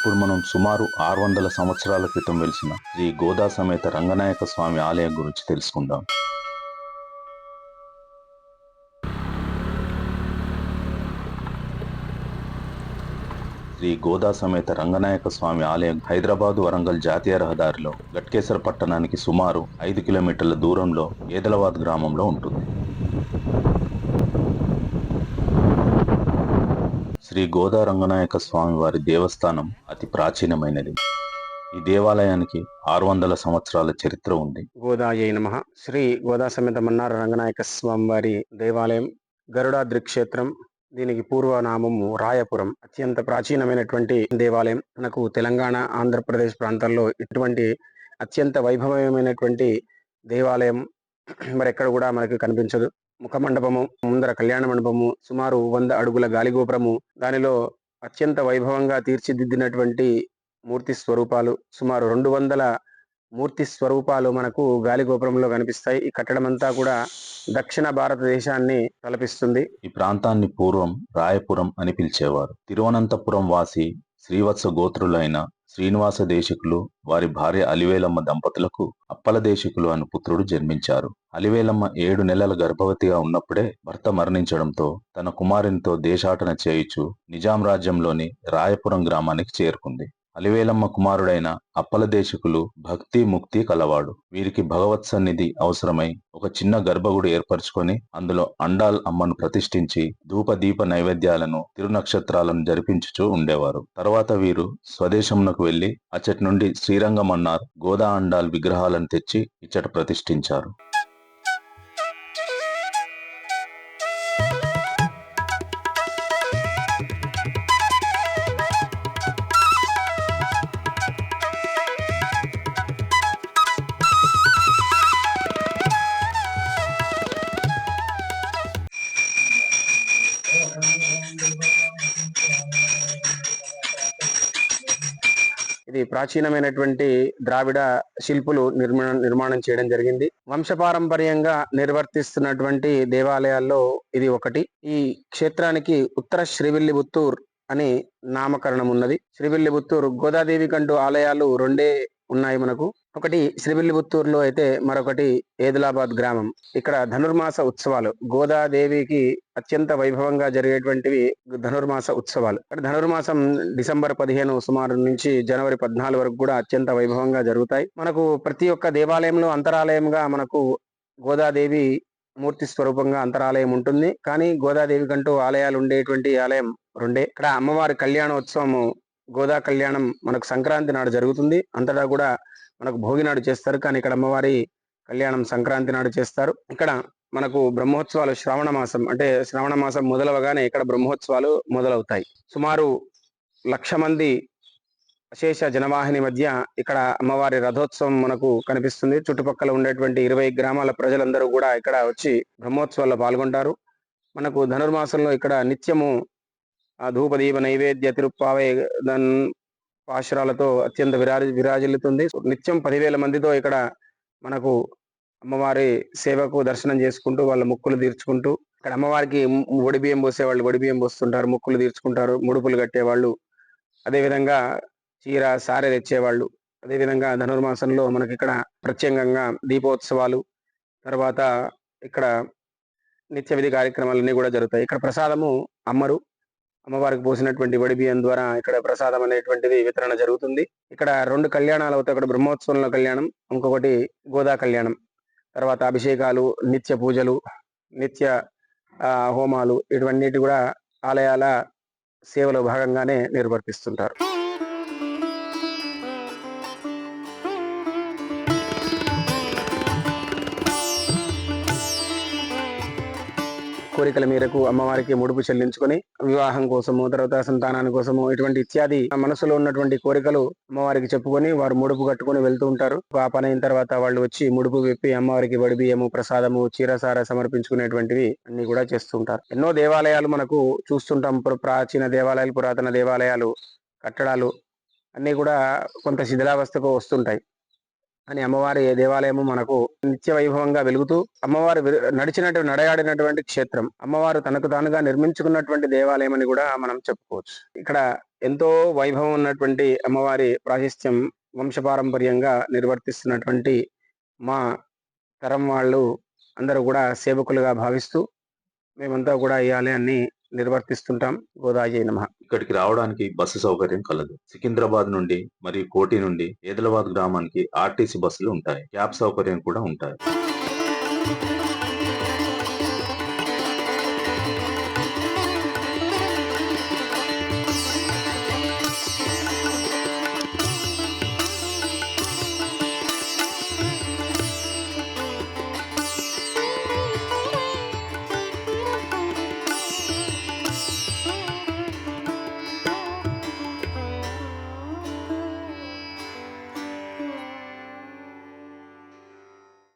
ఇప్పుడు మనం సుమారు 600 సంవత్సరాల క్రితం వెలిసిన శ్రీ గోదా సమేత రంగనాయక స్వామి ఆలయం గురించి తెలుసుకుందాం. శ్రీ గోదా సమేత రంగనాయక స్వామి ఆలయం హైదరాబాదు వరంగల్ జాతీయ రహదారిలో గట్కేసర్ పట్టణానికి సుమారు 5 కిలోమీటర్ల దూరంలో ఏదలవాద్ గ్రామంలో ఉంటుంది. శ్రీ గోదా రంగనాయక స్వామి వారి దేవస్థానం అతి ప్రాచీనమైనది. ఈ దేవాలయానికి 600 సంవత్సరాల చరిత్ర ఉంది. గోదాయై నమః. శ్రీ గోదా సమేత మన్నార రంగనాయక స్వామి వారి దేవాలయం గరుడాద్రి క్షేత్రం. దీనికి పూర్వనామము రాయపురం. అత్యంత ప్రాచీనమైనటువంటి దేవాలయం. మనకు తెలంగాణ, ఆంధ్రప్రదేశ్ ప్రాంతాల్లో ఇటువంటి అత్యంత వైభవమైనటువంటి దేవాలయం మరెక్కడ కూడా మనకు కనిపించదు. ముఖ మండపము, ముందర కళ్యాణ మండపము, సుమారు 100 అడుగుల గాలిగోపురము, దానిలో అత్యంత వైభవంగా తీర్చిదిద్దినటువంటి మూర్తి స్వరూపాలు, సుమారు 200 మూర్తి స్వరూపాలు మనకు గాలిగోపురంలో కనిపిస్తాయి. ఈ కట్టడం అంతా కూడా దక్షిణ భారతదేశాన్ని తలపిస్తుంది. ఈ ప్రాంతాన్ని పూర్వం రాయపురం అని పిలిచేవారు. తిరువనంతపురం వాసి శ్రీవత్స గోత్రులైన శ్రీనివాస దేశికులు వారి భార్య అలివేలమ్మ దంపతులకు అప్పల దేశికులు అను పుత్రుడు జన్మించారు. అలివేలమ్మ 7 నెలల గర్భవతిగా ఉన్నప్పుడే భర్త మరణించడంతో తన కుమారునితో దేశాటన చేయుచు నిజాం రాజ్యంలోని రాయపురం గ్రామానికి చేరుకుంది. అలివేలమ్మ కుమారుడైన అప్పల దేశికులు భక్తి ముక్తి కలవాడు. వీరికి భగవత్ సన్నిధి అవసరమై ఒక చిన్న గర్భగుడి ఏర్పరచుకొని అందులో అండాల్ అమ్మను ప్రతిష్ఠించి ధూప దీప నైవేద్యాలను తిరునక్షత్రాలను జరిపించుచూ ఉండేవారు. తర్వాత వీరు స్వదేశమునకు వెళ్లి అచ్చటి నుండి శ్రీరంగమన్నార్ గోదా అండాల్ విగ్రహాలను తెచ్చి ఇచ్చట ప్రతిష్ఠించారు. ఇది ప్రాచీనమైనటువంటి ద్రావిడ శిల్పులు నిర్మాణం చేయడం జరిగింది. వంశపారంపర్యంగా నిర్వర్తిస్తున్నటువంటి దేవాలయాల్లో ఇది ఒకటి. ఈ క్షేత్రానికి ఉత్తర శ్రీవిల్లిపుత్తూర్ అని నామకరణం ఉన్నది. శ్రీవిల్లిపుత్తూర్ గోదాదేవి కంటూ ఆలయాలు 2 ఉన్నాయి మనకు. ఒకటి శ్రీవిల్లిపుత్తూరులో అయితే మరొకటి ఏదిలాబాద్ గ్రామం. ఇక్కడ ధనుర్మాస ఉత్సవాలు, గోదాదేవికి అత్యంత వైభవంగా జరిగేటువంటివి ధనుర్మాస ఉత్సవాలు. ధనుర్మాసం డిసెంబర్ 15 సుమారు నుంచి జనవరి 14 వరకు కూడా అత్యంత వైభవంగా జరుగుతాయి. మనకు ప్రతి ఒక్క దేవాలయంలో అంతరాలయంగా మనకు గోదాదేవి మూర్తి స్వరూపంగా అంతరాలయం ఉంటుంది. కానీ గోదాదేవి కంటూ ఆలయాలు ఉండేటువంటి ఆలయం 2. ఇక్కడ అమ్మవారి కళ్యాణోత్సవము గోదా కళ్యాణం మనకు సంక్రాంతి నాడు జరుగుతుంది. అంతటా కూడా మనకు భోగి నాడు చేస్తారు, కానీ ఇక్కడ అమ్మవారి కళ్యాణం సంక్రాంతి నాడు చేస్తారు. ఇక్కడ మనకు బ్రహ్మోత్సవాలు శ్రావణ మాసం, అంటే శ్రావణ మాసం మొదలవగానే ఇక్కడ బ్రహ్మోత్సవాలు మొదలవుతాయి. సుమారు 1,00,000 మంది అశేష జనవాహిని మధ్య ఇక్కడ అమ్మవారి రథోత్సవం మనకు కనిపిస్తుంది. చుట్టుపక్కల ఉండేటువంటి 20 గ్రామాల ప్రజలందరూ కూడా ఇక్కడ వచ్చి బ్రహ్మోత్సవాల్లో పాల్గొంటారు. మనకు ధనుర్మాసంలో ఇక్కడ నిత్యము ధూపదీప నైవేద్య తిరుప్పావే పాశురాలతో అత్యంత విరాజిల్లుతుంది. నిత్యం 10,000 మందితో ఇక్కడ మనకు అమ్మవారి సేవకు దర్శనం చేసుకుంటూ వాళ్ళ మొక్కులు తీర్చుకుంటూ, ఇక్కడ అమ్మవారికి ఒడి బియ్యం పోసేవాళ్ళు ఒడి బియ్యం పోస్తుంటారు, మొక్కులు తీర్చుకుంటారు, ముడుపులు కట్టేవాళ్ళు, అదేవిధంగా చీర సారె తెచ్చేవాళ్ళు. అదేవిధంగా ధనుర్మాసంలో మనకి ఇక్కడ ప్రత్యేకంగా దీపోత్సవాలు, తర్వాత ఇక్కడ నిత్య విధి కార్యక్రమాలన్నీ కూడా జరుగుతాయి. ఇక్కడ ప్రసాదము అమ్మవారికి పోసినటువంటి వడి బియ్యం ద్వారా ఇక్కడ ప్రసాదం అనేటువంటిది వితరణ జరుగుతుంది. ఇక్కడ 2 కళ్యాణాలు అవుతాయి. ఇక్కడ బ్రహ్మోత్సవంలో కళ్యాణం, ఇంకొకటి గోదా కళ్యాణం. తర్వాత అభిషేకాలు, నిత్య పూజలు, నిత్య హోమాలు, ఇటువన్నిటి కూడా ఆలయాల సేవలో భాగంగానే నిర్వర్తిస్తుంటారు. కోరికల మేరకు అమ్మవారికి ముడుపు చెల్లించుకొని వివాహం కోసము, తర్వాత సంతానాని కోసము, ఇటువంటి ఇత్యాది మనసులో ఉన్నటువంటి కోరికలు అమ్మవారికి చెప్పుకొని వారు ముడుపు కట్టుకొని వెళ్తూ ఉంటారు. ఆ పని అయిన తర్వాత వాళ్ళు వచ్చి ముడుపు విప్పి అమ్మవారికి వడి బియ్యము, ప్రసాదము, చీరసార సమర్పించుకునేటువంటివి అన్ని కూడా చేస్తూ ఉంటారు. ఎన్నో దేవాలయాలు మనకు చూస్తుంటాం. ప్రాచీన దేవాలయాలు, పురాతన దేవాలయాలు, కట్టడాలు అన్ని కూడా కొంత శిథిలావస్థకు వస్తుంటాయి. అని అమ్మవారి దేవాలయము మనకు నిత్య వైభవంగా వెలుగుతూ, అమ్మవారు నడయాడినటువంటి క్షేత్రం, అమ్మవారు తనకు తానుగా నిర్మించుకున్నటువంటి దేవాలయం అని కూడా మనం చెప్పుకోవచ్చు. ఇక్కడ ఎంతో వైభవం ఉన్నటువంటి అమ్మవారి ప్రాశస్త్యం వంశపారంపర్యంగా నిర్వర్తిస్తున్నటువంటి మా తరం వాళ్ళు అందరూ కూడా సేవకులుగా భావిస్తూ మేమంతా కూడా ఈ ఆలయాన్ని నిర్వర్తిస్తుంటాం. గోదాయ నమః. ఇక్కడికి రావడానికి బస్సు సౌకర్యం కలదు. సికింద్రాబాద్ నుండి మరియు కోటి నుండి ఏదలాబాద్ గ్రామానికి ఆర్టీసీ బస్సులు ఉంటాయి. క్యాబ్ సౌకర్యం కూడా ఉంటాయి.